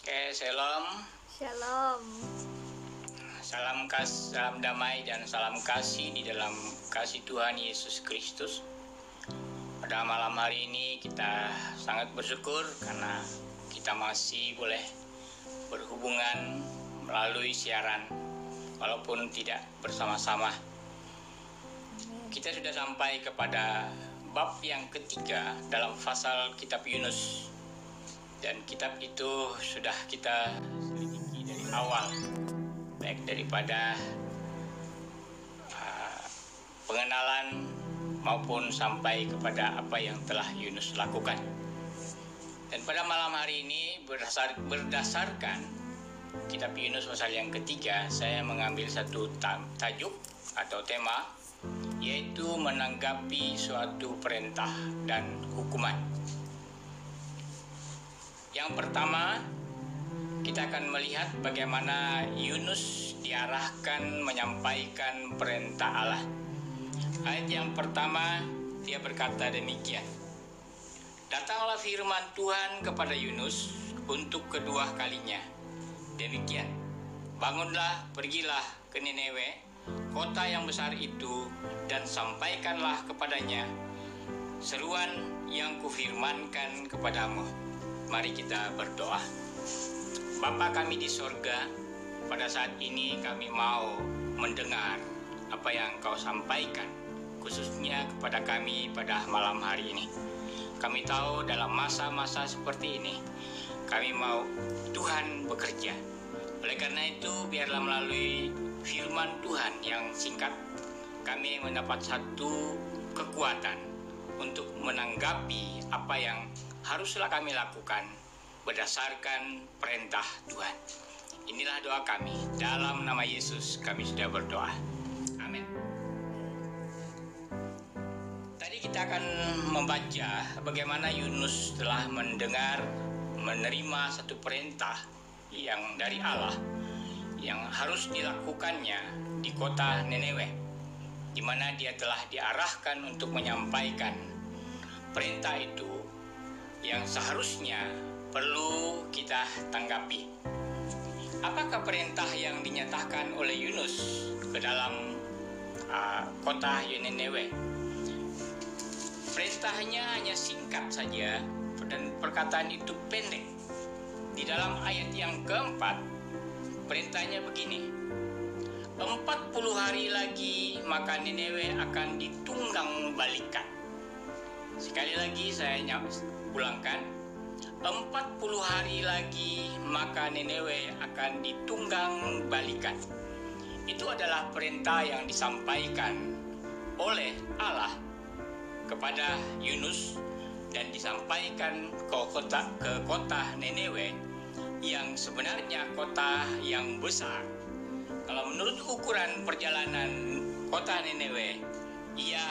Oke, shalom. Shalom. Salam damai dan salam kasih di dalam kasih Tuhan Yesus Kristus. Pada malam hari ini kita sangat bersyukur karena kita masih boleh berhubungan melalui siaran walaupun tidak bersama-sama. Kita sudah sampai kepada bab yang ketiga dalam pasal kitab Yunus. Dan kitab itu sudah kita selidiki dari awal, baik daripada pengenalan maupun sampai kepada apa yang telah Yunus lakukan. Dan pada malam hari ini berdasarkan kitab Yunus pasal yang ketiga, saya mengambil satu tajuk atau tema, yaitu menanggapi suatu perintah dan hukuman. Yang pertama, kita akan melihat bagaimana Yunus diarahkan menyampaikan perintah Allah. Ayat yang pertama, dia berkata demikian. Datanglah firman Tuhan kepada Yunus untuk kedua kalinya. Demikian, bangunlah, pergilah ke Nineve, kota yang besar itu, dan sampaikanlah kepadanya seruan yang kufirmankan kepadamu. Mari kita berdoa. Bapa kami di sorga, pada saat ini kami mau mendengar apa yang Kau sampaikan, khususnya kepada kami pada malam hari ini. Kami tahu dalam masa-masa seperti ini, kami mau Tuhan bekerja. Oleh karena itu, biarlah melalui firman Tuhan yang singkat, kami mendapat satu kekuatan untuk menanggapi apa yang haruslah kami lakukan berdasarkan perintah Tuhan. Inilah doa kami. Dalam nama Yesus kami sudah berdoa. Amin. Tadi kita akan membaca bagaimana Yunus telah menerima satu perintah yang dari Allah yang harus dilakukannya di kota Nineve, di mana dia telah diarahkan untuk menyampaikan perintah itu yang seharusnya perlu kita tanggapi. Apakah perintah yang dinyatakan oleh Yunus ke dalam kota Nineve? Perintahnya hanya singkat saja dan perkataan itu pendek. Di dalam ayat yang keempat, perintahnya begini. 40 hari lagi maka Nineve akan ditunggang balikan. Sekali lagi saya ulangkan, 40 hari lagi maka Nineve akan ditunggang balikan. Itu adalah perintah yang disampaikan oleh Allah kepada Yunus dan disampaikan ke kota Nineve yang sebenarnya kota yang besar. Kalau menurut ukuran perjalanan kota Nineve, ia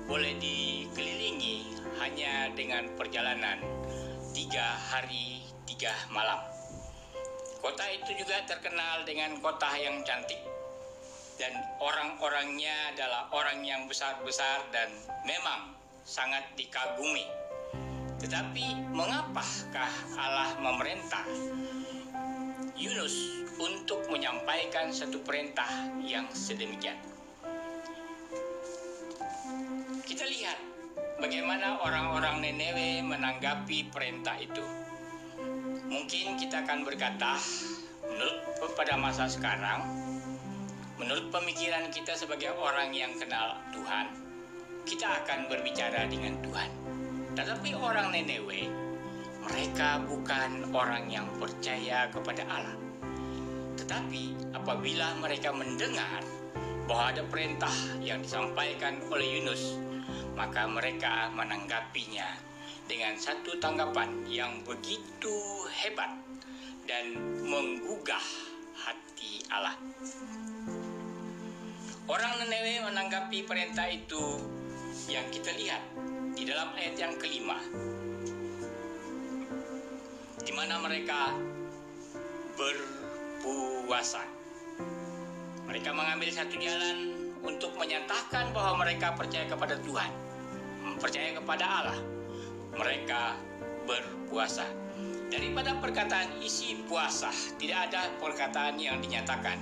boleh dikelilingi hanya dengan perjalanan 3 hari 3 malam. Kota itu juga terkenal dengan kota yang cantik, dan orang-orangnya adalah orang yang besar-besar dan memang sangat dikagumi. Tetapi mengapakah Allah memerintah Yunus untuk menyampaikan satu perintah yang sedemikian? Kita lihat bagaimana orang-orang Nineve menanggapi perintah itu. Mungkin kita akan berkata, pada masa sekarang, menurut pemikiran kita sebagai orang yang kenal Tuhan, kita akan berbicara dengan Tuhan. Tetapi orang Nineve, mereka bukan orang yang percaya kepada Allah. Tetapi apabila mereka mendengar bahwa ada perintah yang disampaikan oleh Yunus, maka mereka menanggapinya dengan satu tanggapan yang begitu hebat dan menggugah hati Allah. Orang Nineve menanggapi perintah itu yang kita lihat di dalam ayat yang kelima, di mana mereka berpuasa. Mereka mengambil satu jalan untuk menyatakan bahwa mereka percaya kepada Tuhan, percaya kepada Allah. Mereka berpuasa. Daripada perkataan isi puasa, tidak ada perkataan yang dinyatakan.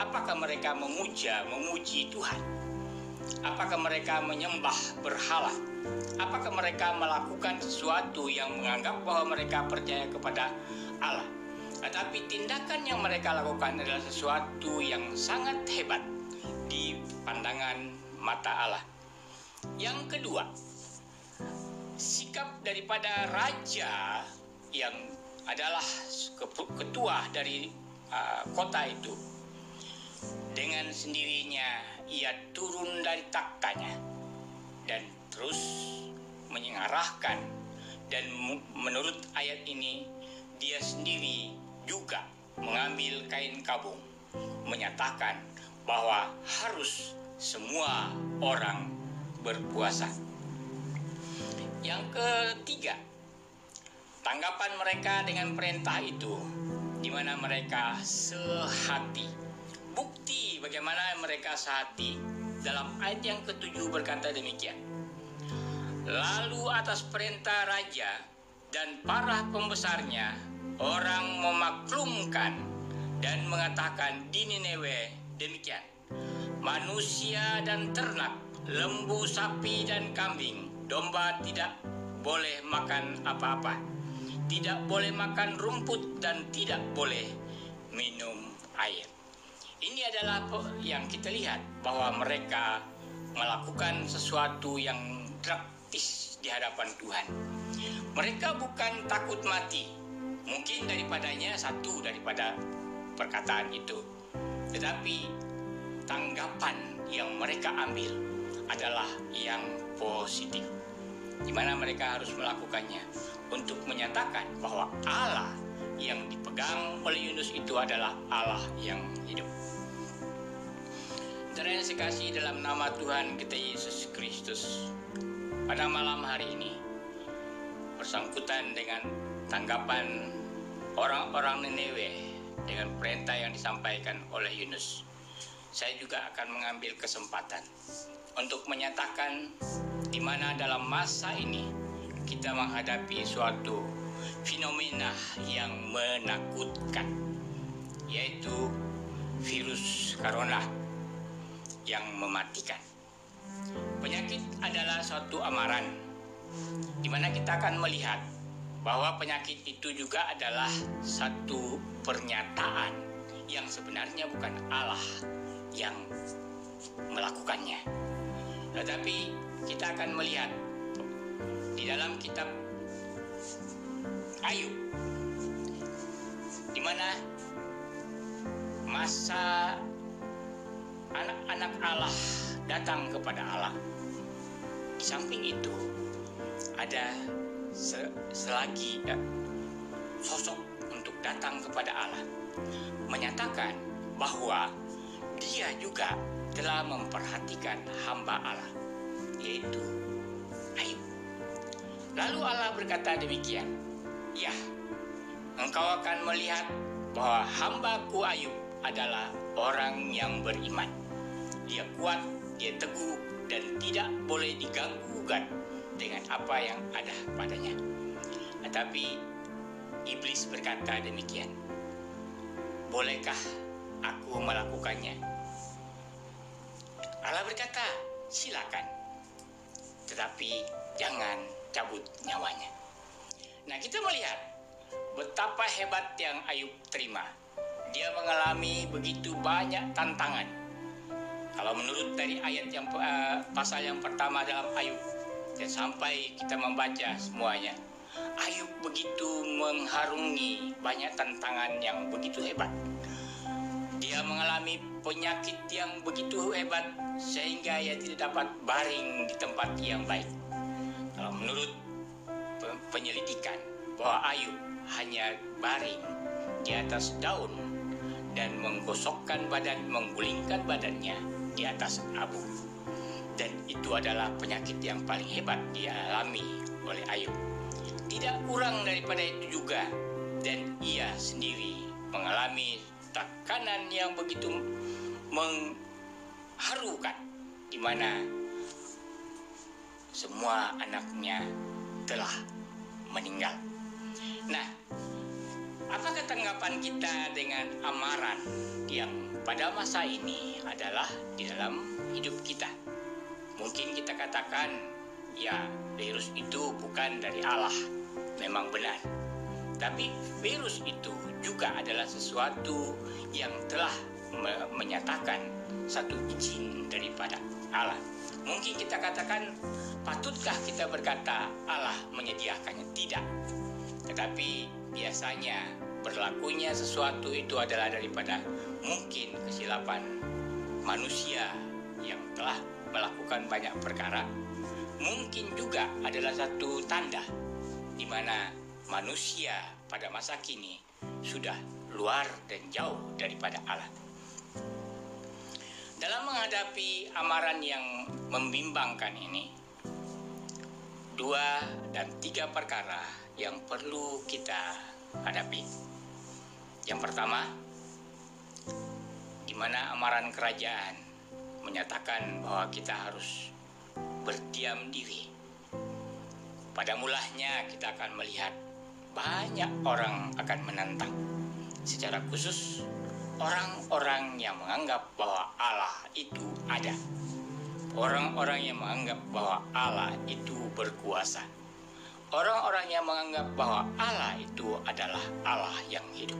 Apakah mereka memuji Tuhan? Apakah mereka menyembah berhala? Apakah mereka melakukan sesuatu yang menganggap bahwa mereka percaya kepada Allah? Tetapi tindakan yang mereka lakukan adalah sesuatu yang sangat hebat di pandangan mata Allah. Yang kedua, sikap daripada raja yang adalah ketua dari kota itu, dengan sendirinya ia turun dari taktanya dan terus mengarahkan, dan menurut ayat ini dia sendiri juga mengambil kain kabung, menyatakan bahwa harus semua orang berpuasa. Yang ketiga, tanggapan mereka dengan perintah itu, di mana mereka sehati. Bukti bagaimana mereka sehati dalam ayat yang ke-7 berkata demikian. Lalu atas perintah raja dan para pembesarnya, orang memaklumkan dan mengatakan di Niniwe demikian: manusia dan ternak, lembu, sapi dan kambing, domba tidak boleh makan apa-apa, tidak boleh makan rumput dan tidak boleh minum air. Ini adalah yang kita lihat bahwa mereka melakukan sesuatu yang drastis di hadapan Tuhan. Mereka bukan takut mati, mungkin daripadanya satu daripada perkataan itu, tetapi tanggapan yang mereka ambil adalah yang positif, di mana mereka harus melakukannya untuk menyatakan bahwa Allah yang dipegang oleh Yunus itu adalah Allah yang hidup. Saudara yang sekasih dalam nama Tuhan kita Yesus Kristus, pada malam hari ini bersangkutan dengan tanggapan orang-orang Niniwe dengan perintah yang disampaikan oleh Yunus, saya juga akan mengambil kesempatan untuk menyatakan di mana dalam masa ini kita menghadapi suatu fenomena yang menakutkan, yaitu virus corona yang mematikan. Penyakit adalah suatu amaran, di mana kita akan melihat bahwa penyakit itu juga adalah satu pernyataan yang sebenarnya bukan Allah yang melakukannya. Tetapi kita akan melihat di dalam kitab Ayub, di mana masa anak-anak Allah datang kepada Allah. Di samping itu ada selagi sosok untuk datang kepada Allah, menyatakan bahwa dia juga telah memperhatikan hamba Allah, yaitu Ayub. Lalu Allah berkata demikian, ya, engkau akan melihat bahwa hambaku Ayub adalah orang yang beriman. Dia kuat, dia teguh, dan tidak boleh diganggu-gugat dengan apa yang ada padanya. Tetapi iblis berkata demikian, bolehkah aku melakukannya? Allah berkata, silakan, tetapi jangan cabut nyawanya. Nah, kita melihat betapa hebat yang Ayub terima. Dia mengalami begitu banyak tantangan. Kalau menurut dari ayat yang pasal yang pertama dalam Ayub, dan sampai kita membaca semuanya, Ayub begitu mengharungi banyak tantangan yang begitu hebat. Dia mengalami penyakit yang begitu hebat sehingga ia tidak dapat baring di tempat yang baik. Kalau menurut penyelidikan, bahwa Ayub hanya baring di atas daun dan menggosokkan badan, menggulingkan badannya di atas abu. Dan itu adalah penyakit yang paling hebat dialami oleh Ayub. Tidak kurang daripada itu juga, dan ia sendiri mengalami tekanan yang begitu mengharukan, di mana semua anaknya telah meninggal. Nah, Apakah tanggapan kita dengan amaran yang pada masa ini adalah di dalam hidup kita? Mungkin kita katakan, ya, virus itu bukan dari Allah, memang benar. Tapi virus itu juga adalah sesuatu yang telah menyatakan satu izin daripada Allah. Mungkin kita katakan, patutkah kita berkata Allah menyediakannya? Tidak. Tetapi biasanya berlakunya sesuatu itu adalah daripada mungkin kesilapan manusia yang telah melakukan banyak perkara. Mungkin juga adalah satu tanda di mana manusia pada masa kini sudah luar dan jauh daripada Allah. Dalam menghadapi amaran yang membimbangkan ini, 2 dan 3 perkara yang perlu kita hadapi. Yang pertama, di mana amaran kerajaan menyatakan bahwa kita harus berdiam diri. Pada mulanya kita akan melihat banyak orang akan menentang. Secara khusus, orang-orang yang menganggap bahwa Allah itu ada. Orang-orang yang menganggap bahwa Allah itu berkuasa. Orang-orang yang menganggap bahwa Allah itu adalah Allah yang hidup.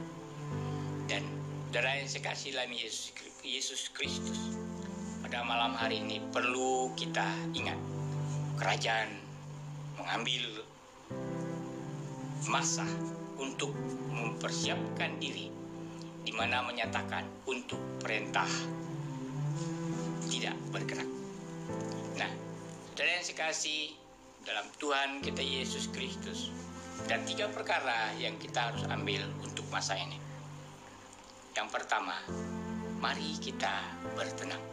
Dan saudara yang sekasih dalam Yesus Kristus, pada malam hari ini perlu kita ingat, kerajaan mengambil masa untuk mempersiapkan diri, di mana menyatakan untuk perintah tidak bergerak. Nah, saudara yang sekasih dalam Tuhan kita Yesus Kristus, dan 3 perkara yang kita harus ambil untuk masa ini. Yang pertama, mari kita bertenang.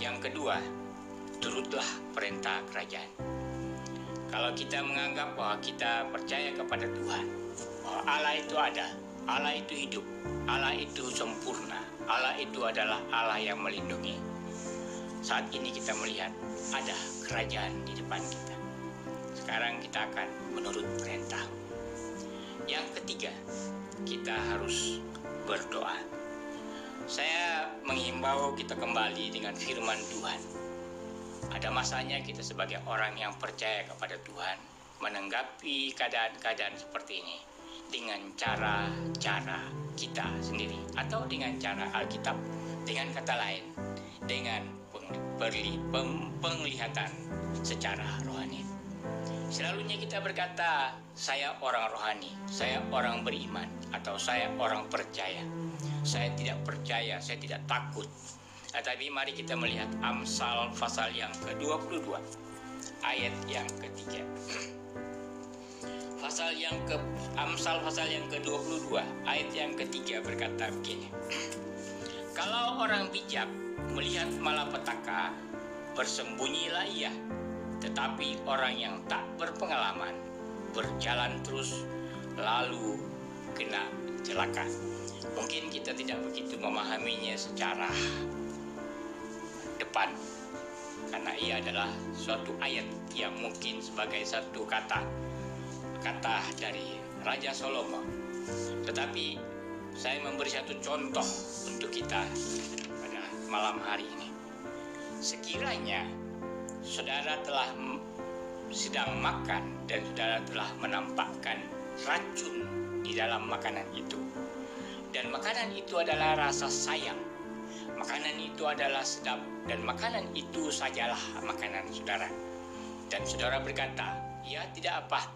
Yang kedua, turutlah perintah kerajaan. Kalau kita menganggap bahwa kita percaya kepada Tuhan, bahwa Allah itu ada, Allah itu hidup, Allah itu sempurna, Allah itu adalah Allah yang melindungi. Saat ini kita melihat ada kerajaan di depan kita. Sekarang kita akan menurut perintah. Yang ketiga, kita harus berdoa. Saya menghimbau kita kembali dengan firman Tuhan. Ada masanya kita sebagai orang yang percaya kepada Tuhan menanggapi keadaan-keadaan seperti ini dengan cara-cara kita sendiri, atau dengan cara Alkitab, dengan kata lain, dengan penglihatan secara rohani. Selalunya kita berkata, saya orang rohani, saya orang beriman, atau saya orang percaya. Saya tidak percaya, saya tidak takut. Tetapi mari kita melihat Amsal pasal yang ke-22, ayat yang ketiga. Amsal pasal yang ke-22, ayat yang ketiga berkata begini. Kalau orang bijak melihat malapetaka, bersembunyilah ia. Tetapi orang yang tak berpengalaman berjalan terus, lalu kena celaka. Mungkin kita tidak begitu memahaminya secara depan, karena ia adalah suatu ayat yang mungkin sebagai satu kata dari Raja Salomo. Tetapi saya memberi satu contoh untuk kita pada malam hari ini. Sekiranya saudara telah sedang makan dan saudara telah menampakkan racun di dalam makanan itu, dan makanan itu adalah rasa sayang, makanan itu adalah sedap, dan makanan itu sajalah makanan saudara, dan saudara berkata, ya tidak apa,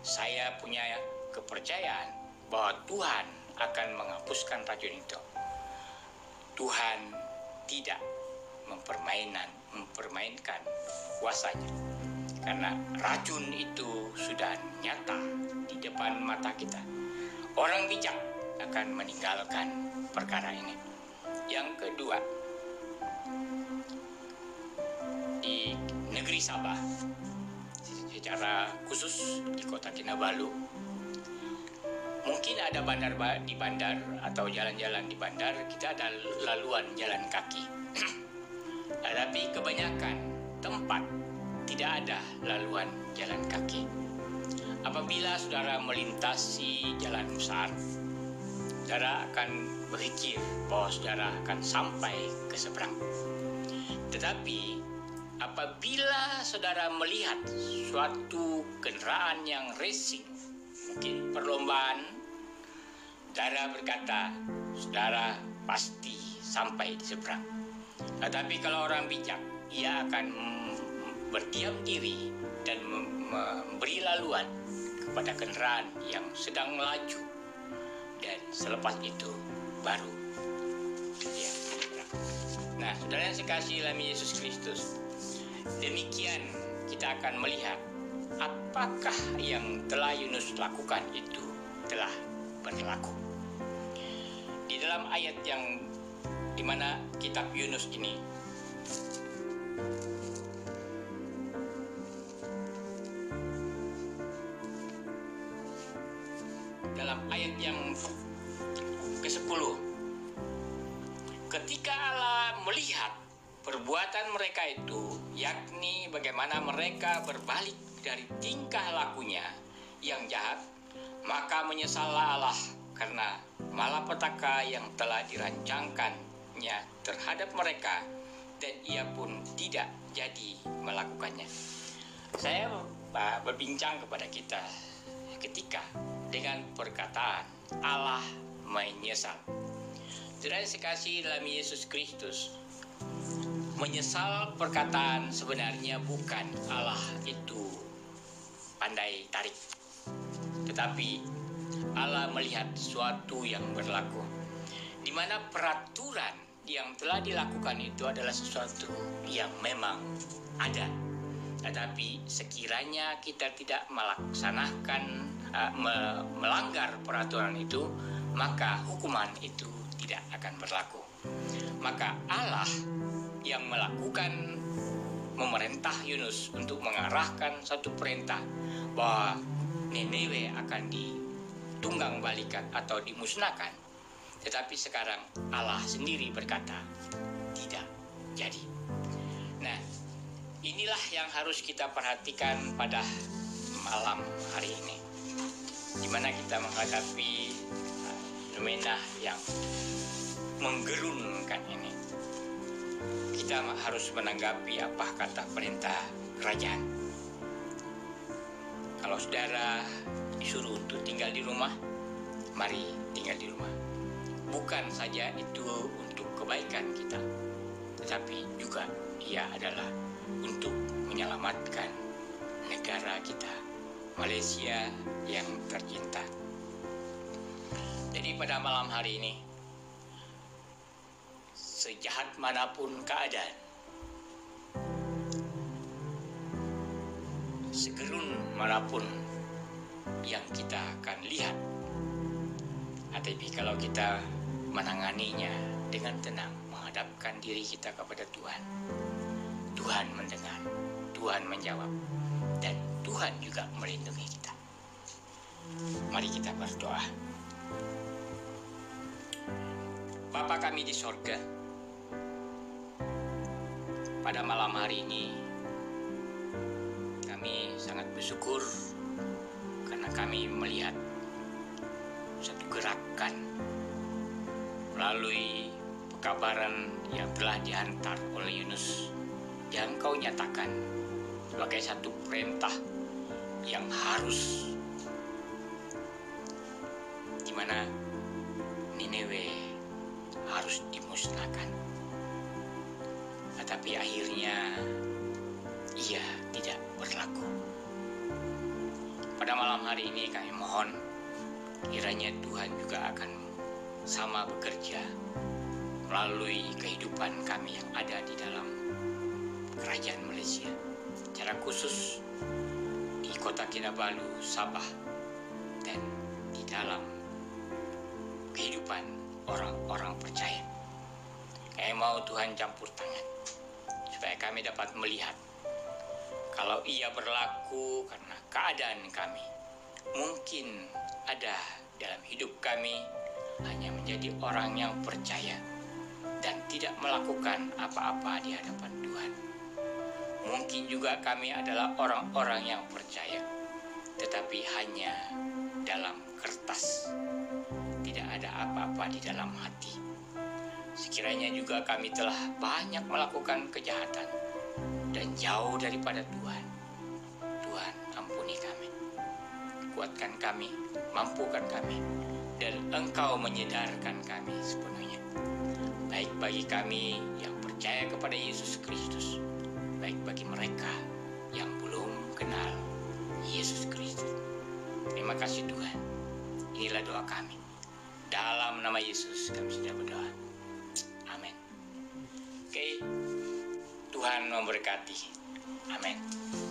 saya punya kepercayaan bahwa Tuhan akan menghapuskan racun itu. Tuhan tidak mempermainkan kuasanya, karena racun itu sudah nyata di depan mata kita. Orang bijak akan meninggalkan perkara ini. Yang kedua, di negeri Sabah, secara khusus di kota Kinabalu, mungkin ada di bandar atau jalan-jalan di bandar, kita ada laluan jalan kaki. Tetapi kebanyakan tempat tidak ada laluan jalan kaki. Apabila saudara melintasi jalan besar, saudara akan berpikir bahwa saudara akan sampai ke seberang. Tetapi apabila saudara melihat suatu kendaraan yang racing, mungkin perlombaan, saudara berkata, saudara pasti sampai di seberang. Tetapi kalau orang bijak, ia akan berdiam diri dan memberi laluan kepada kendaraan yang sedang melaju, dan selepas itu baru dia bergerak. Nah, saudara yang sekasihi dalam Yesus Kristus, demikian kita akan melihat apakah yang telah Yunus lakukan itu telah berlaku. Di dalam ayat yang dimana kitab Yunus ini dalam ayat yang ke-10, ketika Allah melihat perbuatan mereka itu, yakni bagaimana mereka berbalik dari tingkah lakunya yang jahat, maka menyesallah Allah karena malapetaka yang telah dirancangkannya terhadap mereka, dan ia pun tidak jadi melakukannya. Saya berbincang kepada kita ketika dengan perkataan Allah menyesal. Saudara sekasih dalam Yesus Kristus, menyesal perkataan sebenarnya bukan Allah itu pandai tarik, tetapi Allah melihat sesuatu yang berlaku, di mana peraturan yang telah dilakukan itu adalah sesuatu yang memang ada. Tetapi sekiranya kita tidak melaksanakan, melanggar peraturan itu, maka hukuman itu tidak akan berlaku. Maka Allah yang melakukan memerintah Yunus untuk mengarahkan satu perintah bahwa Niniwe akan ditunggang balikan atau dimusnahkan, tetapi sekarang Allah sendiri berkata tidak jadi. Nah, inilah yang harus kita perhatikan pada malam hari ini, di mana kita menghadapi fenomena yang menggerunkan ini. Kita harus menanggapi apa kata perintah kerajaan. Kalau saudara disuruh untuk tinggal di rumah, mari tinggal di rumah. Bukan saja itu untuk kebaikan kita, tetapi juga ia adalah untuk menyelamatkan negara kita, Malaysia yang tercinta. Jadi pada malam hari ini, sejahat manapun keadaan, segerun manapun yang kita akan lihat, tetapi kalau kita menanganinya dengan tenang, menghadapkan diri kita kepada Tuhan, Tuhan mendengar, Tuhan menjawab, dan Tuhan juga melindungi kita. Mari kita berdoa. Bapa kami di sorga, pada malam hari ini kami sangat bersyukur karena kami melihat satu gerakan melalui pekabaran yang telah dihantar oleh Yunus, yang Kau nyatakan sebagai satu perintah yang harus, di mana Niniwe harus dimusnahkan. Tetapi akhirnya ia tidak berlaku. Pada malam hari ini kami mohon kiranya Tuhan juga akan sama bekerja melalui kehidupan kami yang ada di dalam kerajaan Malaysia, secara khusus di kota Kinabalu, Sabah, dan di dalam kehidupan orang-orang percaya. Kami mau Tuhan campur tangan supaya kami dapat melihat kalau ia berlaku karena keadaan kami, mungkin ada dalam hidup kami hanya menjadi orang yang percaya dan tidak melakukan apa-apa di hadapan Tuhan. Mungkin juga kami adalah orang-orang yang percaya, tetapi hanya dalam kertas. Tidak ada apa-apa di dalam hati. Sekiranya juga kami telah banyak melakukan kejahatan dan jauh daripada Tuhan. Tuhan, ampuni kami. Kuatkan kami, mampukan kami, dan Engkau menyadarkan kami sepenuhnya. Baik bagi kami yang percaya kepada Yesus Kristus, baik bagi mereka yang belum kenal Yesus Kristus. Terima kasih Tuhan. Inilah doa kami. Dalam nama Yesus kami sudah berdoa. Amin. Oke. Tuhan memberkati. Amin.